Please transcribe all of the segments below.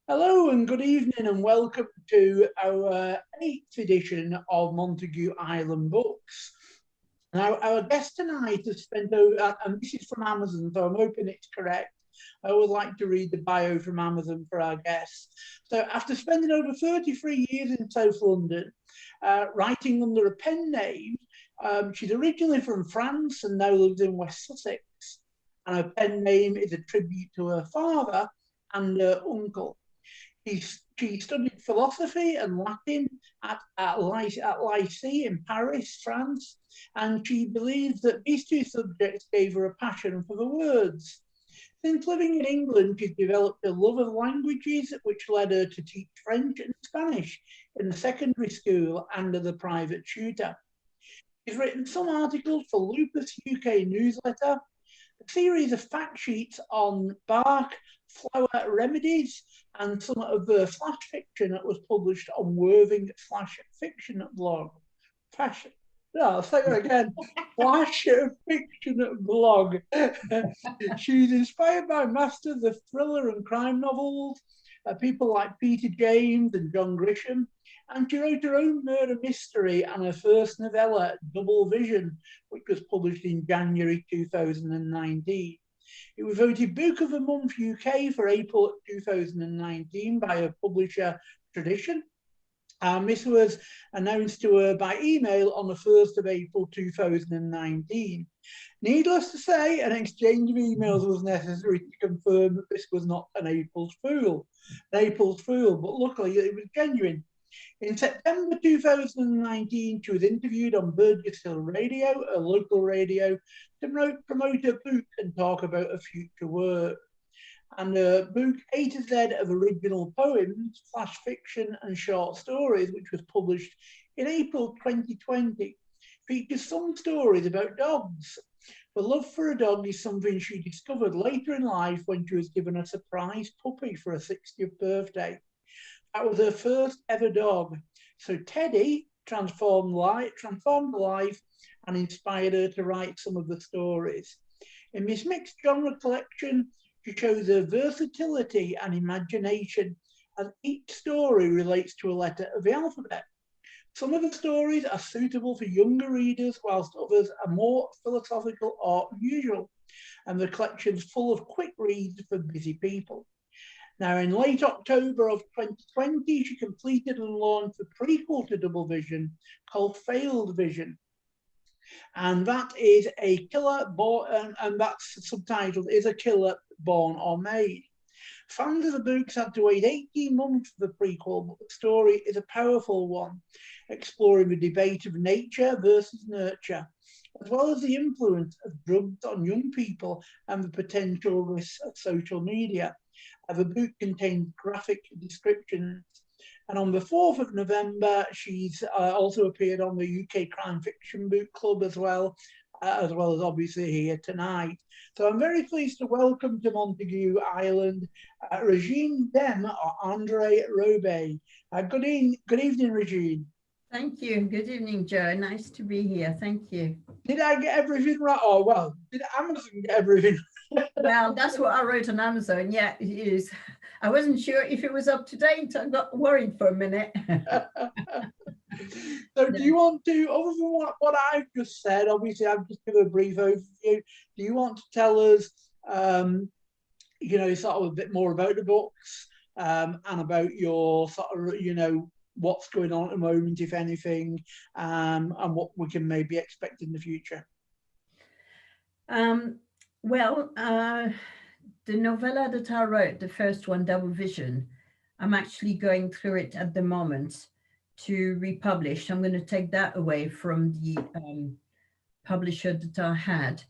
Hello and good evening and welcome to our 8th edition of Montague Island Books. Now, our guest tonight has spent over, and this is from Amazon, so I'm hoping it's correct. I always like to read the bio from Amazon for our guests. So after spending over 33 years in South London, writing under a pen name, she's originally from France and now lives in West Sussex. And her pen name is a tribute to her father and her uncle. She studied philosophy and Latin at Lycée in Paris, France, and she believes that these two subjects gave her a passion for the words. Since living in England, she's developed a love of languages, which led her to teach French and Spanish in the secondary school and as a private tutor. She's written some articles for Lupus UK newsletter, a series of fact sheets on bark, flower remedies, and some of the flash fiction that was published on Worthing Flash Fiction blog. I'll say it again. Flash Fiction blog. She's inspired by masters of thriller and crime novels, people like Peter James and John Grisham, and she wrote her own murder mystery and her first novella, Double Vision, which was published in January 2019. It was voted Book of the Month UK for April 2019 by her publisher Tradition. This was announced to her by email on the 1st of April 2019. Needless to say, an exchange of emails was necessary to confirm that this was not an April's Fool. But luckily it was genuine. In September 2019, she was interviewed on Burgess Hill Radio, a local radio, to promote her book and talk about her future work. And her book, A to Z of Original Poems, Flash Fiction and Short Stories, which was published in April 2020, features some stories about dogs. The love for a dog is something she discovered later in life when she was given a surprise puppy for her 60th birthday. That was her first ever dog. So Teddy transformed life and inspired her to write some of the stories. In this mixed genre collection, she shows her versatility and imagination as each story relates to a letter of the alphabet. Some of the stories are suitable for younger readers, whilst others are more philosophical or unusual, and the collection's full of quick reads for busy people. Now, in late October of 2020, she completed and launched the prequel to Double Vision called Failed Vision. And that is a killer born, and that's subtitled Is a Killer Born or Made? Fans of the books had to wait 18 months for the prequel, but the story is a powerful one, exploring the debate of nature versus nurture, as well as the influence of drugs on young people and the potential risks of social media. The book contains graphic descriptions. And on the 4th of November, she's also appeared on the UK Crime Fiction Book Club as well as obviously here tonight. So I'm very pleased to welcome to Montague Island Regine Dem or Andree Roby. Good evening, Regine. Thank you. Good evening, Joe. Nice to be here. Thank you. Did I get everything right? Oh, well, did Amazon get everything right? Well, that's what I wrote on Amazon. Yeah, it is. I wasn't sure if it was up to date. I got worried for a minute. So do you want to, other than what I've just said, obviously I've just given a brief overview, do you want to tell us, sort of a bit more about the books and about your sort of, what's going on at the moment, if anything, and what we can maybe expect in the future? The novella that I wrote, the first one, Double Vision, I'm actually going through it at the moment to republish. I'm going to take that away from the publisher that I had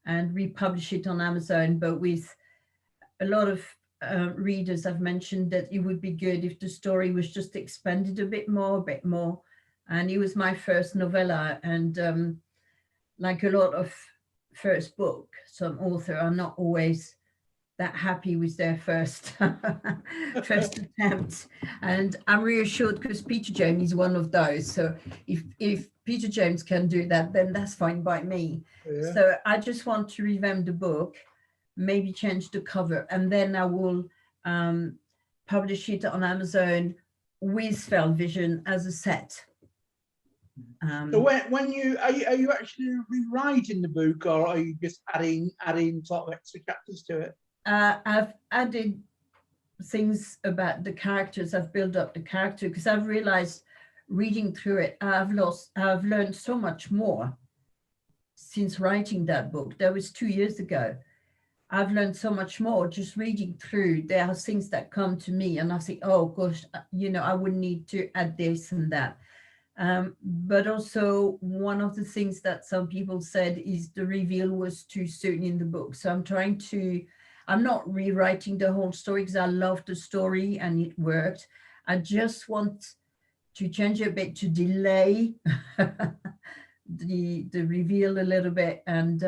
and republish it on Amazon, but with a lot of readers have mentioned that it would be good if the story was just expanded a bit more. And it was my first novella, and like a lot of first book, some author are not always that happy with their first attempt, and I'm reassured because Peter James is one of those. So if Peter James can do that, then that's fine by me. Yeah. So I just want to revamp the book, maybe change the cover, and then I will publish it on Amazon with Feld Vision as a set. So when are you actually rewriting the book, or are you just adding sort of extra chapters to it? I've added things about the characters. I've built up the character because I've realized reading through it, I've learned so much more since writing that book. That was 2 years ago. I've learned so much more just reading through. There are things that come to me and I think, oh gosh, I would need to add this and that. But also one of the things that some people said is the reveal was too soon in the book. So I'm not rewriting the whole story because I love the story and it worked. I just want to change a bit to delay the reveal a little bit, and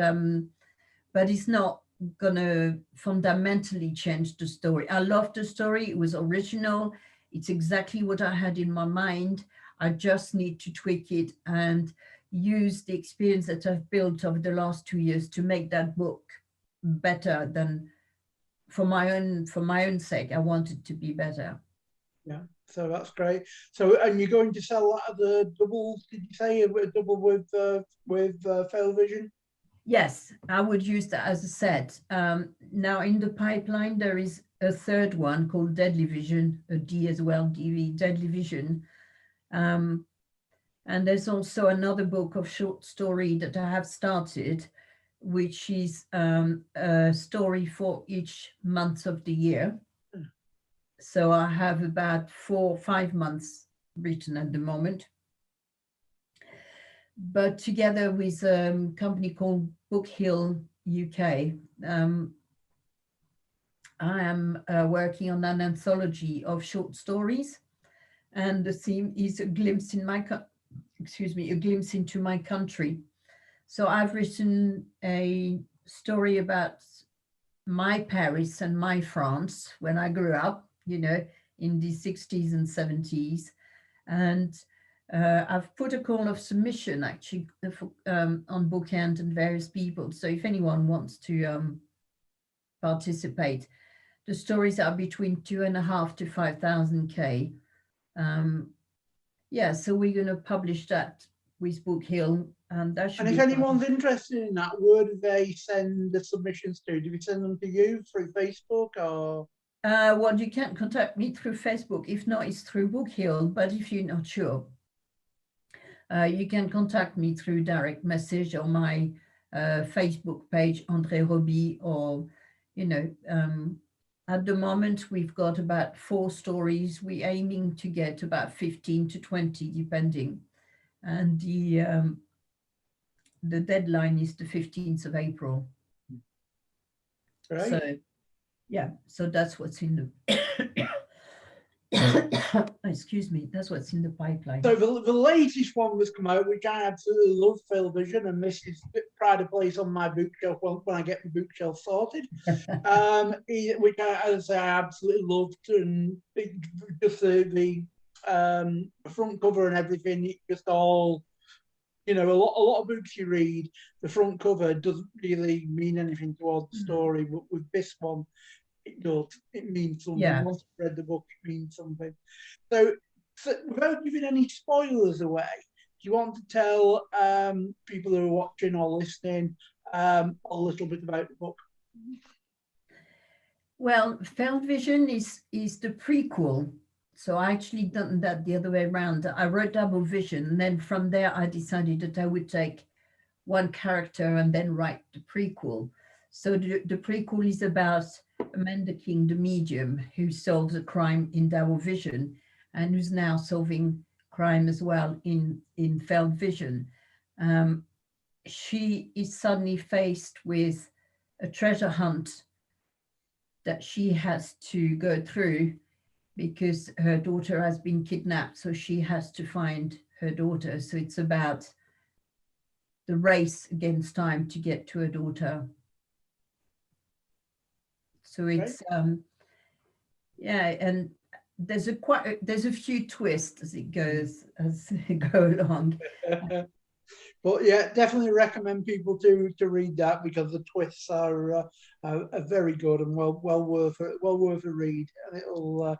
but it's not gonna fundamentally change the story. I love the story. It was original. It's exactly what I had in my mind. I just need to tweak it and use the experience that I've built over the last 2 years to make that book better than for my own sake. I want it to be better. Yeah, so that's great. So, and you're going to sell that as a double? Did you say a double with Feld Vision? Yes, I would use that as a set. Now in the pipeline, there is a third one called Deadly Vision, a D as well, DV, Deadly Vision. And there's also another book of short story that I have started, which is a story for each month of the year. So I have about 4 or 5 months written at the moment. But together with a company called Book Hill UK, I am working on an anthology of short stories, and the theme is a glimpse in a glimpse into my country. So I've written a story about my Paris and my France when I grew up, in the 60s and 70s. And I've put a call of submission actually on Bookend and various people. So if anyone wants to participate, the stories are between 2.5 to 5,000 K. Yeah, so we're going to publish that with Book Hill, and that should. And if anyone's interested in that, where do they send the submissions to? Do we send them to you through Facebook or? Well, you can contact me through Facebook. If not, it's through Book Hill. But if you're not sure, you can contact me through direct message on my Facebook page, Andree Roby, or, at the moment, we've got about 4 stories. We're aiming to get about 15 to 20, depending. And the deadline is the 15th of April. Right. So, yeah, so that's what's in the, excuse me, that's what's in the pipeline. So the latest one that's come out, which I absolutely love, Feld Vision, and this is pride of place on my bookshelf when I get the bookshelf sorted, which as I absolutely loved, and just the front cover and everything, it just all, a lot of books you read, the front cover doesn't really mean anything towards the story, but with this one, it does. It means something. Yeah. Once you've read the book, it means something. So without giving any spoilers away, do you want to tell people who are watching or listening a little bit about the book? Well, Feld Vision is the prequel. So I actually done that the other way around. I wrote Double Vision, and then from there I decided that I would take one character and then write the prequel. So the prequel is about Amanda King, the medium, who solves a crime in Double Vision and who's now solving crime as well in Feld Vision. She is suddenly faced with a treasure hunt that she has to go through because her daughter has been kidnapped, so she has to find her daughter. So it's about the race against time to get to her daughter. So it's and there's a few twists as it goes go along. But yeah, definitely recommend people to read that, because the twists are very good and well worth a read. And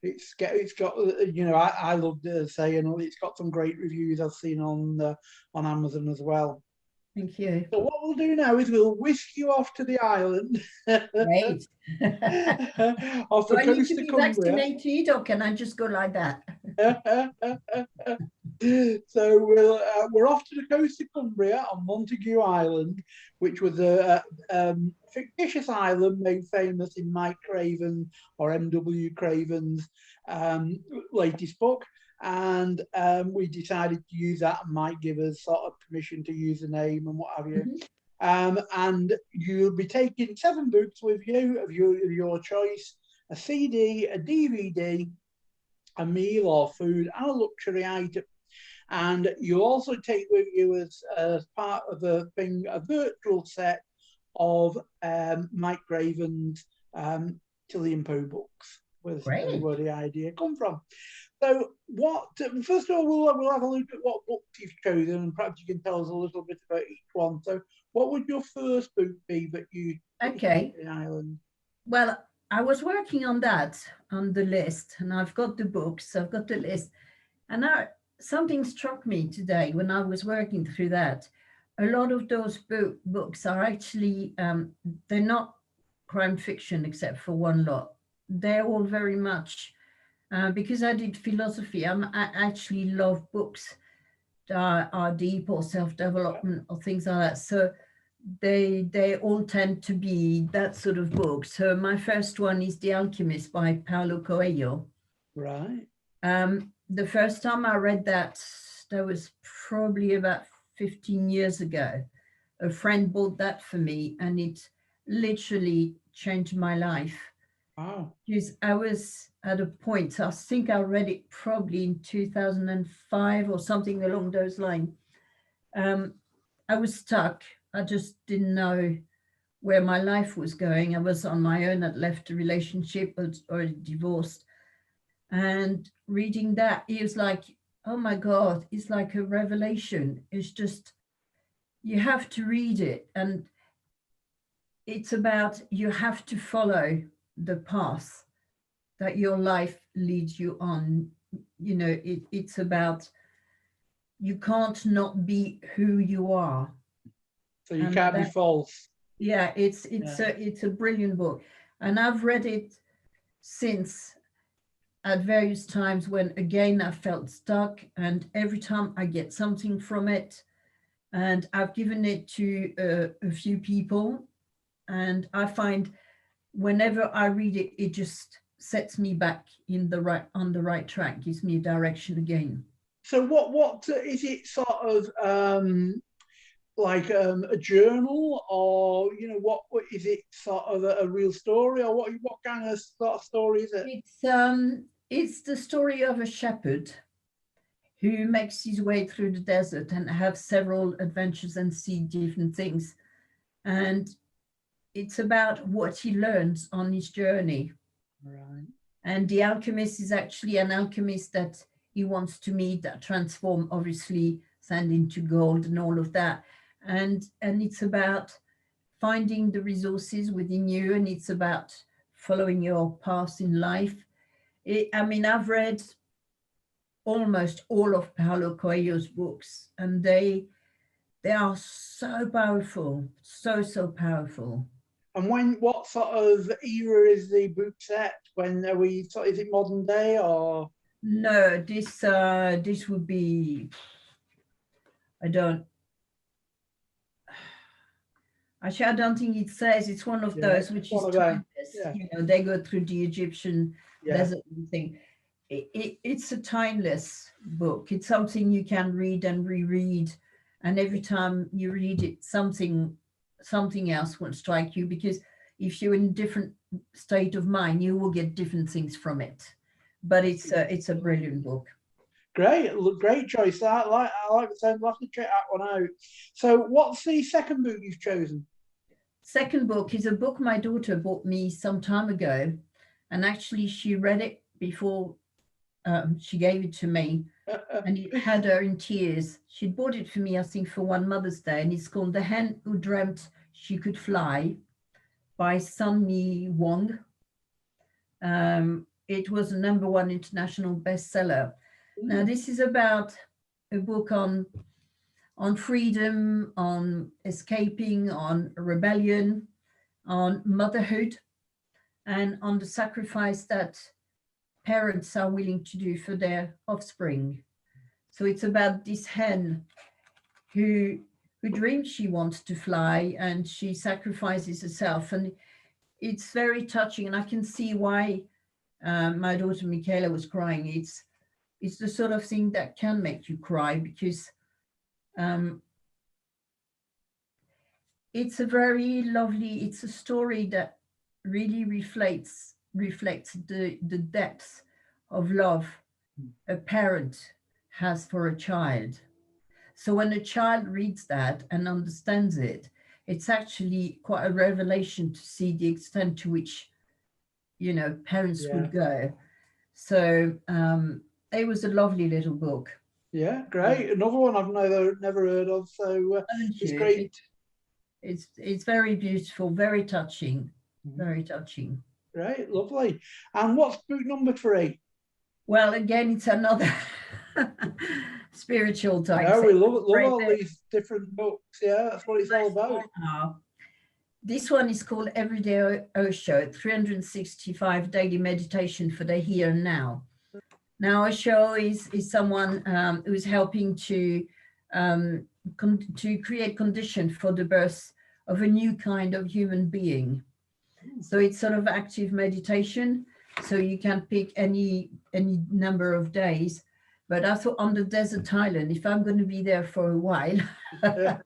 it's got I love saying it's got some great reviews I've seen on Amazon as well. Thank you. So what we'll do now is we'll whisk you off to the island, Great. off Do the I need coast to of be Cumbria. vaccinated or can I just go like that? So we're off to the coast of Cumbria on Montague Island, which was a fictitious island made famous in Mike Craven or M.W. Craven's latest book. And we decided to use that, and Mike give us sort of permission to use the name and what have you. And you'll be taking 7 books with you of your choice: a CD, a DVD, a meal or food, and a luxury item. And you also take with you as part of the thing a virtual set of Mike Craven's Tilly and Pooh books, was where the idea come from. So first of all, we'll have a look at what books you've chosen, and perhaps you can tell us a little bit about each one. So what would your first book be that you Okay. in Ireland? Well, I was working on that, on the list, and I've got the books, I've got the list. And something struck me today when I was working through that. A lot of those books are actually, they're not crime fiction except for one lot. They're all very much, because I did philosophy, I actually love books that are deep or self-development or things like that. So they all tend to be that sort of book. So my first one is The Alchemist by Paulo Coelho. Right. The first time I read that was probably about 15 years ago. A friend bought that for me, and it literally changed my life. Wow. Because I was at a point, I think I read it probably in 2005 or something along those lines. I was stuck. I just didn't know where my life was going. I was on my own. I'd left a relationship, or divorced. And reading that, it was like, oh my God, it's like a revelation. It's just, you have to read it. And it's about, you have to follow the path that your life leads you on. You know, it's about, you can't not be who you are. So you can't be false. Yeah, it's a brilliant book. And I've read it since, at various times when again I felt stuck, and every time I get something from it. And I've given it to a few people, and I find whenever I read it, it just sets me back on the right track, gives me a direction again. So what is it, sort of like a journal, or what is it, sort of a real story, or what kind of sort of story is it? It's the story of a shepherd who makes his way through the desert and have several adventures and see different things. And it's about what he learns on his journey. Right. And the alchemist is actually an alchemist that he wants to meet, that transform obviously sand into gold and all of that. And it's about finding the resources within you, and it's about following your path in life. I've read almost all of Paulo Coelho's books, and they are so powerful, so powerful. And what sort of era is the book set? When are we? Is it modern day, or? No, this would be, I don't actually, I don't think it says. It's one of those which is timeless. Yeah. They go through the Egyptian desert thing. It's a timeless book. It's something you can read and reread, and every time you read it, something else will strike you, because if you're in a different state of mind, you will get different things from it. But it's a brilliant book. Great choice. I like the sound. I'll have to check that one out. So what's the second book you've chosen? Second book is a book my daughter bought me some time ago, and actually she read it before she gave it to me, and it had her in tears. She'd bought it for me, I think, for one Mother's Day, and it's called The Hen Who Dreamt She Could Fly by Sun Mi Wong. It was a #1 international bestseller. Now, this is about a book on freedom, on escaping, on rebellion, on motherhood, and on the sacrifice that parents are willing to do for their offspring. So it's about this hen who dreams she wants to fly, and she sacrifices herself. And it's very touching, and I can see why my daughter Michaela was crying. It's the sort of thing that can make you cry, because it's a very lovely, it's a story that really reflects the depth of love a parent has for a child. So when a child reads that and understands it, it's actually quite a revelation to see the extent to which, you know, parents would go. So it was a lovely little book. Yeah, great. Another one I've never heard of. So it's great. It's very beautiful, very touching, very touching. Great, lovely. And what's book number 3? Well, again, it's another spiritual type. Yeah, we love all these different books. Yeah, that's what it's all about. This one is called Everyday Osho, 365 Daily Meditation for the Here and Now. Now, Osho is someone who is helping to create conditions for the birth of a new kind of human being. So it's sort of active meditation. So you can pick any number of days. But I thought on the desert island, if I'm going to be there for a while, if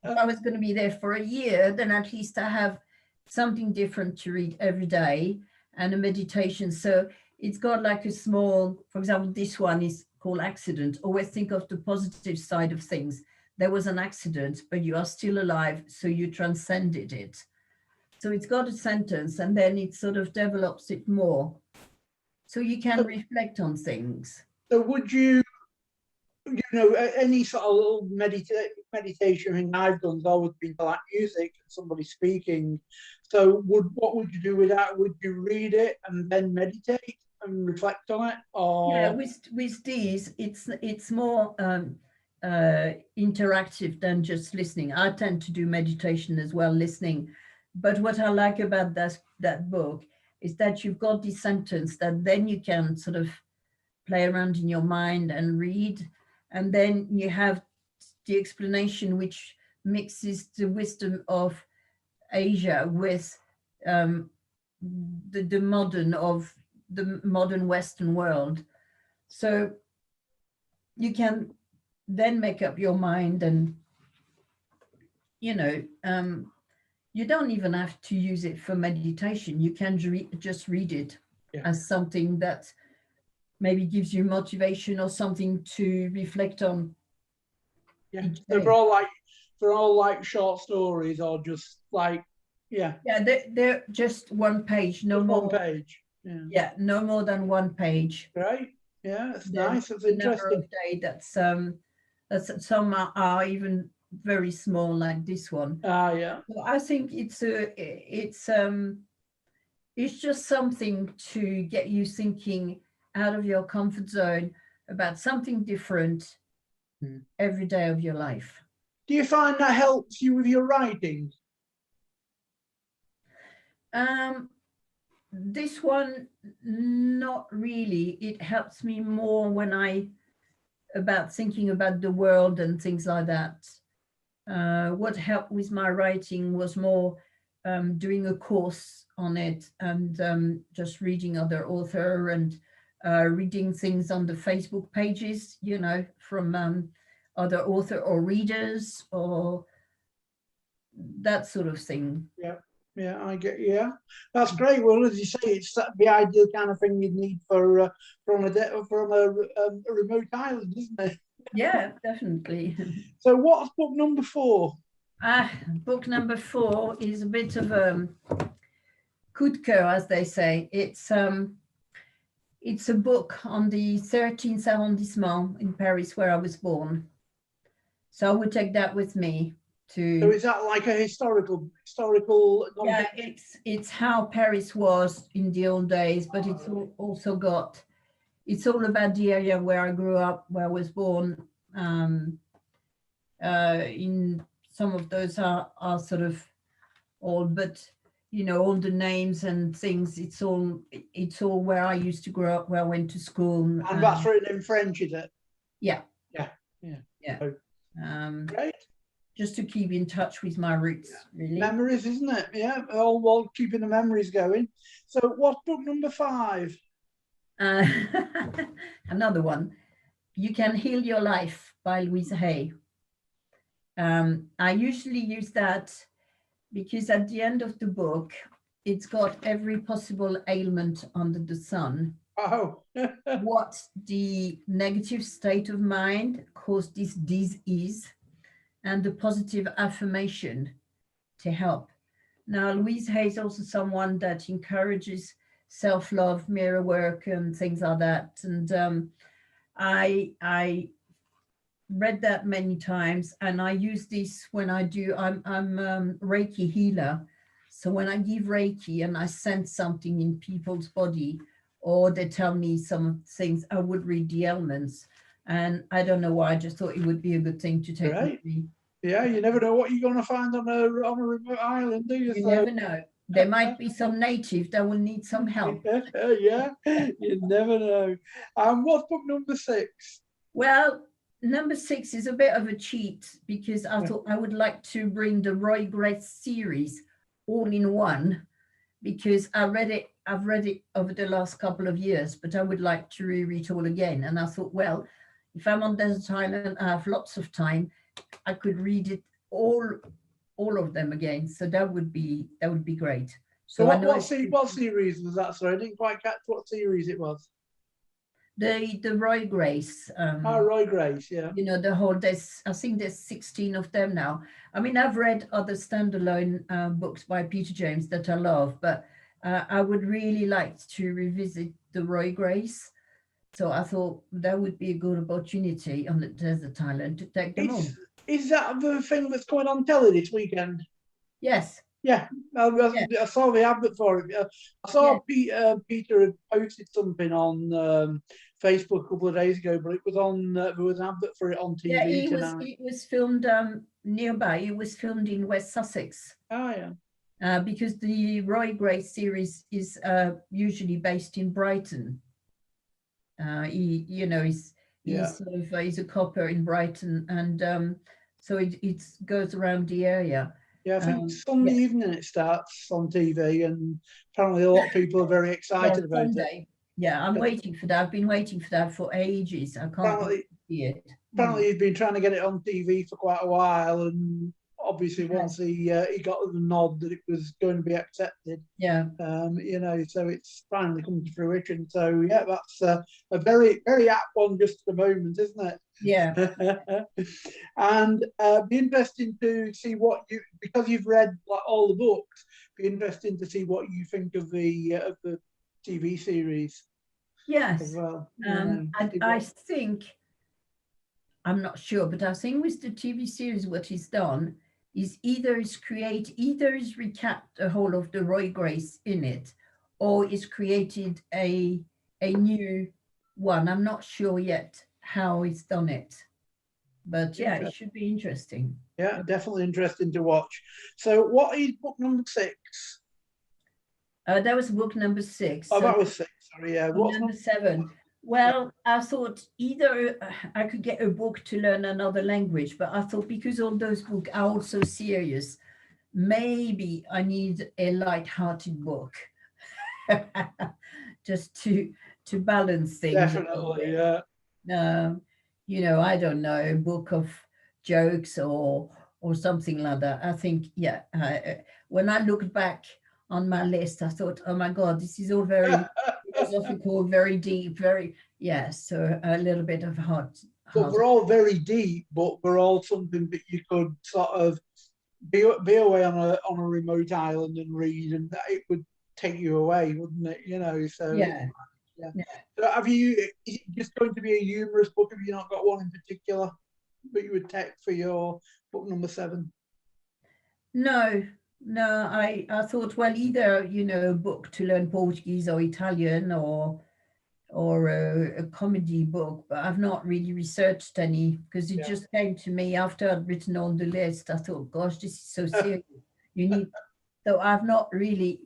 I was going to be there for a year, then at least I have something different to read every day and a meditation. So it's got like a small, for example, this one is called Accident. Always think of the positive side of things. There was an accident, but you are still alive, so you transcended it. So it's got a sentence, and then it sort of develops it more. So you can reflect on things. So would you know, any sort of little meditation thing I've done has always been like music, somebody speaking. So what would you do with that? Would you read it and then meditate and reflect on it? Or yeah, with these, it's more interactive than just listening. I tend to do meditation as well, listening. But what I like about that book is that you've got this sentence that then you can sort of play around in your mind and read. And then you have the explanation, which mixes the wisdom of Asia with the modern Western world. So you can then make up your mind, and you know, you don't even have to use it for meditation. You can just read it as something that maybe gives you motivation or something to reflect on. Yeah, they're all like short stories, or just like they're just one page, no more. One page. Yeah, no more than one page. Right. Yeah, it's nice. It's interesting. That's some are even very small, like this one. Yeah. So I think it's just something to get you thinking out of your comfort zone about something different every day of your life. Do you find that helps you with your writing? This one, not really. It helps me more when about thinking about the world and things like that. What helped with my writing was more doing a course on it, and just reading other author and reading things on the Facebook pages, you know, from other author or readers or that sort of thing. Yeah, I get. Yeah, that's great. Well, as you say, it's the ideal kind of thing you'd need from a remote island, isn't it? Yeah, definitely. So, what's book number 4? Book number 4 is a bit of coup de cœur, as they say. It's a book on the 13th arrondissement in Paris, where I was born. So I would take that with me to. So is that like a historical Yeah, non-fiction? it's how Paris was in the old days, but it's also got, it's all about the area where I grew up, where I was born. In some of those are sort of old, but you know, all the names and things, it's all where I used to grow up, where I went to school. And that's written in French, is it? Yeah, Yeah, yeah. yeah. Oh, great. Just to keep in touch with my roots, really. Memories, isn't it? Yeah, all while keeping the memories going. So what's book number 5? Another one. You Can Heal Your Life by Louise Hay. I usually use that because at the end of the book, it's got every possible ailment under the sun. Oh. What the negative state of mind caused this disease, and the positive affirmation to help. Now, Louise Hay is also someone that encourages self-love, mirror work, and things like that. And I read that many times, and I use this when I do. I'm Reiki healer, so when I give Reiki and I sense something in people's body, or they tell me some things, I would read the elements. And I don't know why, I just thought it would be a good thing to take with me. Yeah, you never know what you're going to find on a remote island, do you? You never know. There might be some native that will need some help. Yeah, you never know. And what's book number 6? Well, number 6 is a bit of a cheat, because I thought I would like to bring the Roy Grace series all in one, because I've read it over the last couple of years, but I would like to reread it all again. And I thought, well, if I'm on desert island, I have lots of time, I could read it all of them again. So that would be great. So what series was that? Sorry, I didn't quite catch what series it was. The Roy Grace. Roy Grace, yeah. You know, I think there's 16 of them now. I mean, I've read other standalone books by Peter James that I love, but I would really like to revisit the Roy Grace. So I thought that would be a good opportunity on the desert island to take them on. Is that the thing that's going on telly this weekend? Yes. Yeah, I saw the advert for it. I saw Peter had posted something on Facebook a couple of days ago, but it was on. There was an advert for it on TV tonight. It was filmed nearby. It was filmed in West Sussex. Oh yeah. Because the Roy Grace series is usually based in Brighton. He's a copper in Brighton, and so it goes around the area. Yeah, I think Sunday evening it starts on TV, and apparently a lot of people are very excited about it. Yeah, I'm waiting for that. I've been waiting for that for ages. I can't see it. Apparently he's been trying to get it on TV for quite a while, and obviously once he got the nod that it was going to be accepted, so it's finally come to fruition. So yeah, that's a very, very apt one just at the moment, isn't it? Yeah. And be interesting to see because you've read like all the books, be interesting to see what you think of the TV series. Yes. As well. I think, I'm not sure, but I think with the TV series, what he's done is either is recapped a whole of the Roy Grace in it, or is created a new one. I'm not sure yet how he's done it, but yeah, it should be interesting. Yeah, definitely interesting to watch. So what is book number 6? That was book number 6. Oh, that was 6. Sorry, yeah. What's number 7? Well, I thought either I could get a book to learn another language, but I thought because all those books are also serious, maybe I need a light-hearted book just to balance things. Definitely, yeah. I don't know, a book of jokes or something like that. I think, when I looked back on my list, I thought, oh my God, this is all very philosophical, very deep, so a little bit of hard. But we're all very deep, but we're all something that you could sort of be away on a remote island and read, and it would take you away, wouldn't it? So Yeah. Yeah. So is it just going to be a humorous book? Have you not got one in particular that you would take for your book number 7? No, no, I thought, well, either, a book to learn Portuguese or Italian, or a comedy book, but I've not really researched any because it Yeah. just came to me after I'd written on the list. I thought, gosh, this is so serious. You need, so I've not really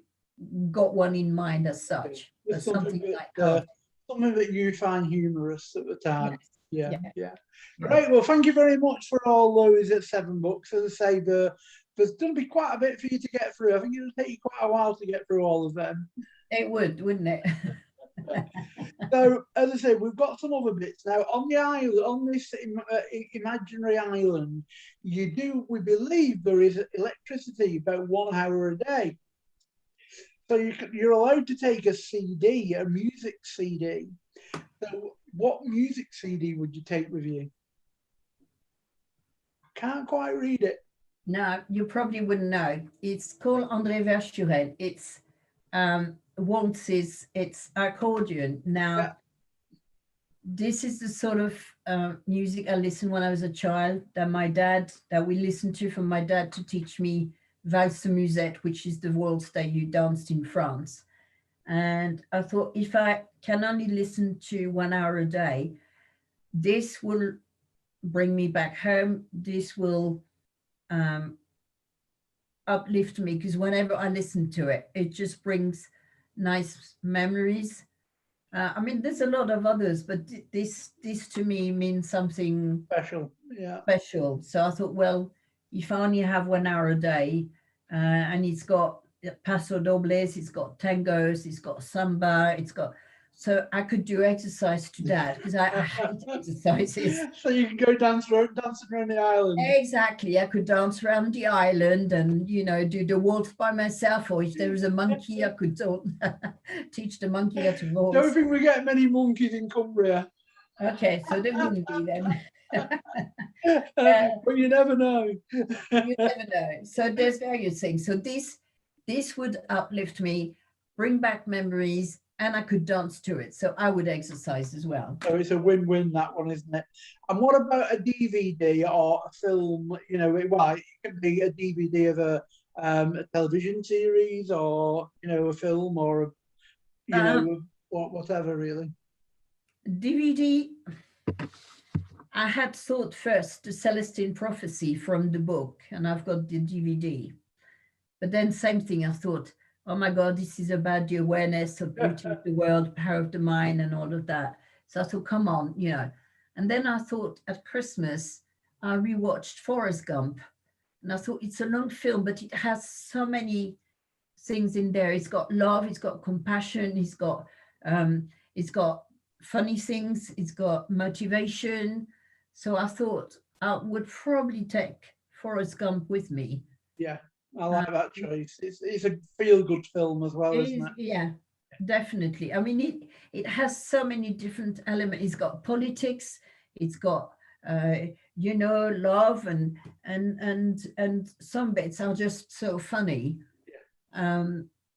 got one in mind as such, but Just something something like that. something that you find humorous at the time. Yes, Yeah, yeah, yeah. yeah. Great. Well, thank you very much for all those 7 books. As I say, there's going to be quite a bit for you to get through. I think it'll take you quite a while to get through all of them. It would, wouldn't it? So, as I say, we've got some other bits now on the island, on this imaginary island. We believe there is electricity about 1 hour a day. So you're allowed to take a CD, a music CD. So, what music CD would you take with you? I can't quite read it. No, you probably wouldn't know. It's called Andree Roby. It's waltzes, it's accordion. Now, Yeah. this is the sort of music I listened when I was a child, that we listened to from my dad to teach me valse musette, which is the waltz that you danced in France. And I thought, if I can only listen to 1 hour a day, this will bring me back home. This will uplift me, because whenever I listen to it, it just brings nice memories. I mean, there's a lot of others, but this to me means something Special. Yeah. special. So I thought, well, if I only have 1 hour a day, and it's got paso dobles, it's got tangos, it's got samba, so I could do exercise to that, because I hate exercises. So you can go dancing around the island. Exactly. I could dance around the island and, do the waltz by myself, or if there was a monkey, I could teach the monkey how to waltz. Don't think we get many monkeys in Cumbria. Okay, so there wouldn't be then. But you never know. You never know. So there's various things. So this would uplift me, bring back memories, and I could dance to it. So I would exercise as well. So it's a win-win, that one, isn't it? And what about a DVD or a film? It could be a DVD of a television series, or a film, or whatever, really. DVD. I had thought first the Celestine Prophecy from the book, and I've got the DVD. But then same thing, I thought, oh my God, this is about the awareness of beauty of the world, power of the mind, and all of that. So I thought, come on, And then I thought at Christmas, I rewatched Forrest Gump. And I thought, it's a long film, but it has so many things in there. It's got love, it's got compassion, it's got funny things, it's got motivation. So I thought I would probably take Forrest Gump with me. Yeah, I like that choice. It's a feel-good film as well, isn't it? Yeah, definitely. I mean, it has so many different elements. It's got politics. It's got love, and some bits are just so funny. Yeah.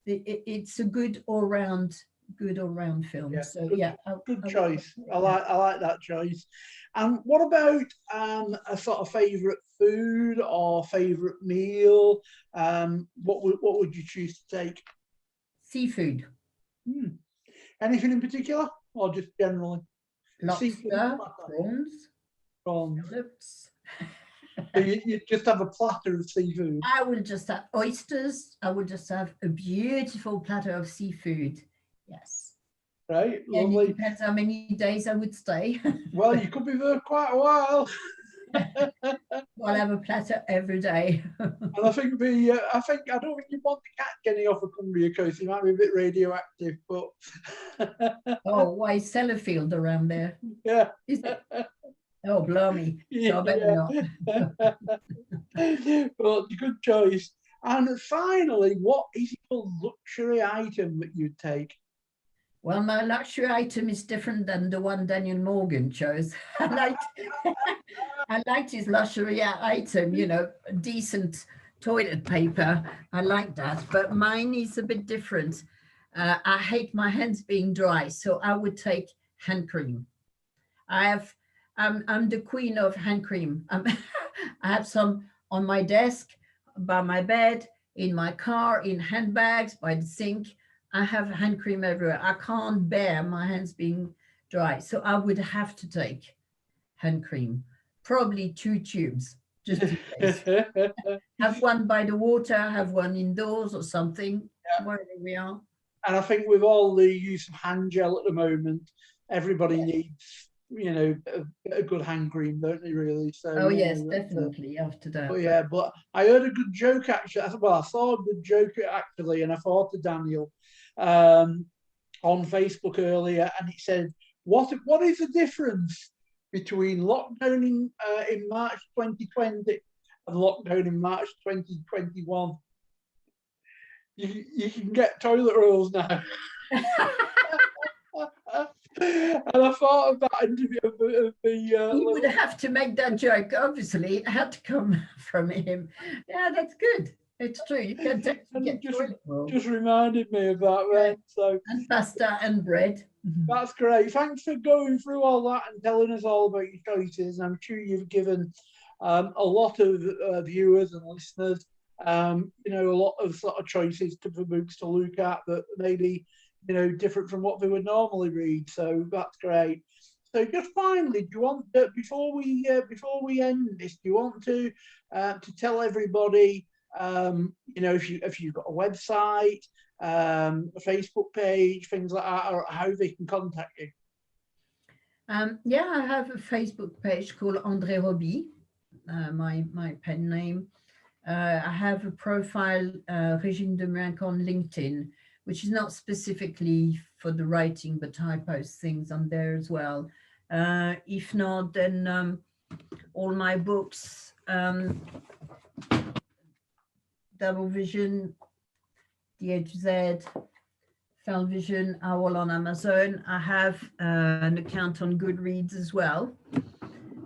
It's a good all-round film. Yeah, So good choice. I like that choice. And what about a sort of favourite food or favourite meal? What would you choose to take? Seafood. Anything in particular, or just generally? Lobster, prawns. Lips. So you just have a platter of seafood. I will just have oysters. I will just have a beautiful platter of seafood. Yes. Right, and lovely. It depends how many days I would stay. Well, you could be there quite a while. I'll have a platter every day. And I think I don't think you want the cat getting off of Cumbria Coast. He might be a bit radioactive, but Oh, why is Sellafield around there? Yeah. Is it? Oh, blimey. So I better not. Well, good choice. And finally, what is your luxury item that you'd take? Well, my luxury item is different than the one Daniel Morgan chose. I liked his luxury item, decent toilet paper. I like that. But mine is a bit different. I hate my hands being dry, so I would take hand cream. I have, I'm the queen of hand cream. I have some on my desk, by my bed, in my car, in handbags, by the sink. I have hand cream everywhere. I can't bear my hands being dry, so I would have to take hand cream, probably 2 tubes, just in case. Have one by the water, have one indoors or something, Yeah. wherever we are. And I think with all the use of hand gel at the moment, everybody Yes. needs, a good hand cream, don't they? Really. So Oh yes, definitely after but that. yeah, but I heard a good joke actually. Well, I saw a good joke actually, and I thought to Daniel on Facebook earlier, and he said, "What is the difference between lockdown in March 2020 and lockdown in March 2021? You can get toilet rolls now." And I thought of that interview of the He would have to make that joke. Obviously, it had to come from him. Yeah, that's good. It's true. You can actually and get just toilet roll. just reminded me of that Yeah. then. So And pasta and bread. that's great. Thanks for going through all that and telling us all about your choices. I'm sure you've given a lot of viewers and listeners, a lot of sort of choices for books to look at that maybe, different from what they would normally read. So that's great. So just finally, do you want before we end this, do you want to tell everybody, if you've got a website, a Facebook page, things like that, or how they can contact you? Yeah, I have a Facebook page called Andree Roby, my pen name. I have a profile, Régine de Muinck, on LinkedIn, which is not specifically for the writing, but I post things on there as well. If not, then all my books, Double Vision, The A to Z, Fell Vision, are all on Amazon. I have an account on Goodreads as well.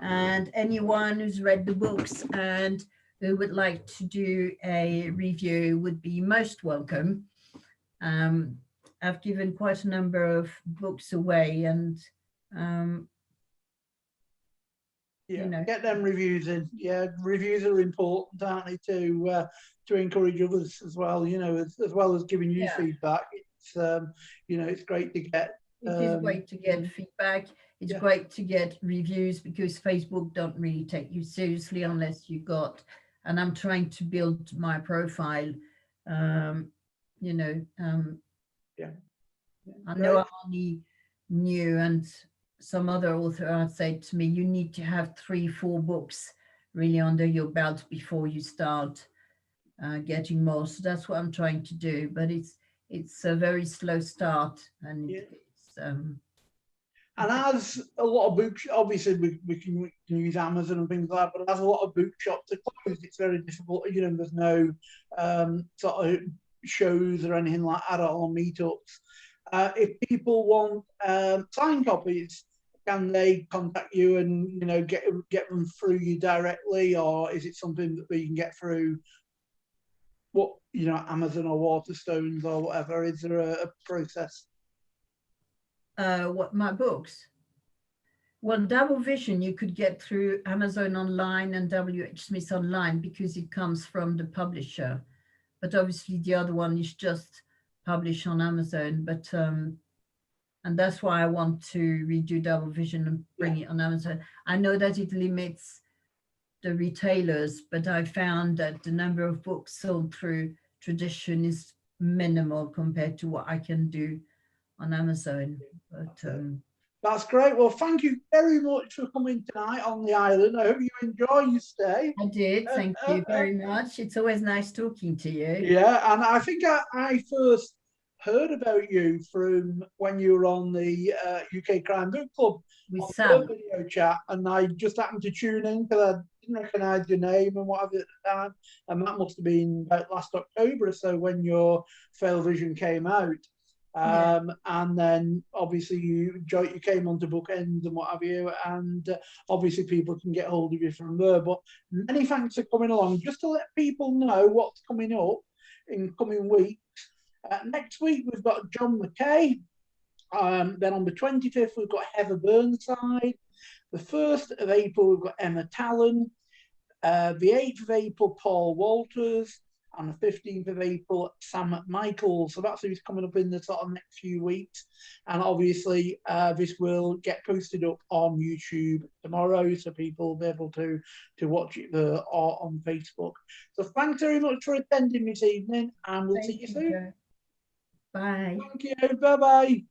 And anyone who's read the books and who would like to do a review would be most welcome. I've given quite a number of books away, and get them reviews in. Yeah, reviews are important, aren't they, to encourage others as well. As well as giving you feedback. It's great to get. It is great to get feedback. It's great to get reviews, because Facebook don't really take you seriously unless you got. And I'm trying to build my profile. I know I'm only new, and some other author had said to me, you need to have 3-4 books really under your belt before you start getting more. So that's what I'm trying to do, but it's a very slow start, and it's and as a lot of books, obviously we can use Amazon and things like that, but as a lot of bookshops are closed, it's very difficult. There's no sort of shows or anything like that, or meetups. If people want signed copies, can they contact you and get them through you directly, or is it something that we can get through Amazon or Waterstones or whatever? Is there a process? What, my books? Well, Double Vision you could get through Amazon online and WH Smith online, because it comes from the publisher. But obviously the other one is just published on Amazon. But and that's why I want to redo Double Vision and bring it on Amazon. I know that it limits the retailers, but I found that the number of books sold through Tradition is minimal compared to what I can do on Amazon. But that's great. Well, thank you very much for coming tonight on the island. I hope you enjoy your stay. I did. Thank you very much. It's always nice talking to you. Yeah, and I think I first heard about you from when you were on the UK Crime Book Club with on Sam. the video chat, and I just happened to tune in because I didn't recognise your name and whatever at the time, and that must have been about last October or so when your Fail Vision came out. And then obviously you came onto Bookends and what have you, and obviously people can get hold of you from there. But many thanks for coming along. Just to let people know what's coming up in coming weeks, Next week, we've got John McKay. Then on the 25th, we've got Heather Burnside. The 1st of April, we've got Emma Talon. The 8th of April, Paul Walters. And the 15th of April, Sam Michaels. So that's who's coming up in the sort of next few weeks. And obviously, this will get posted up on YouTube tomorrow, so people will be able to watch it there or on Facebook. So thanks very much for attending this evening, and we'll see you soon. Bye. Thank you. Bye-bye.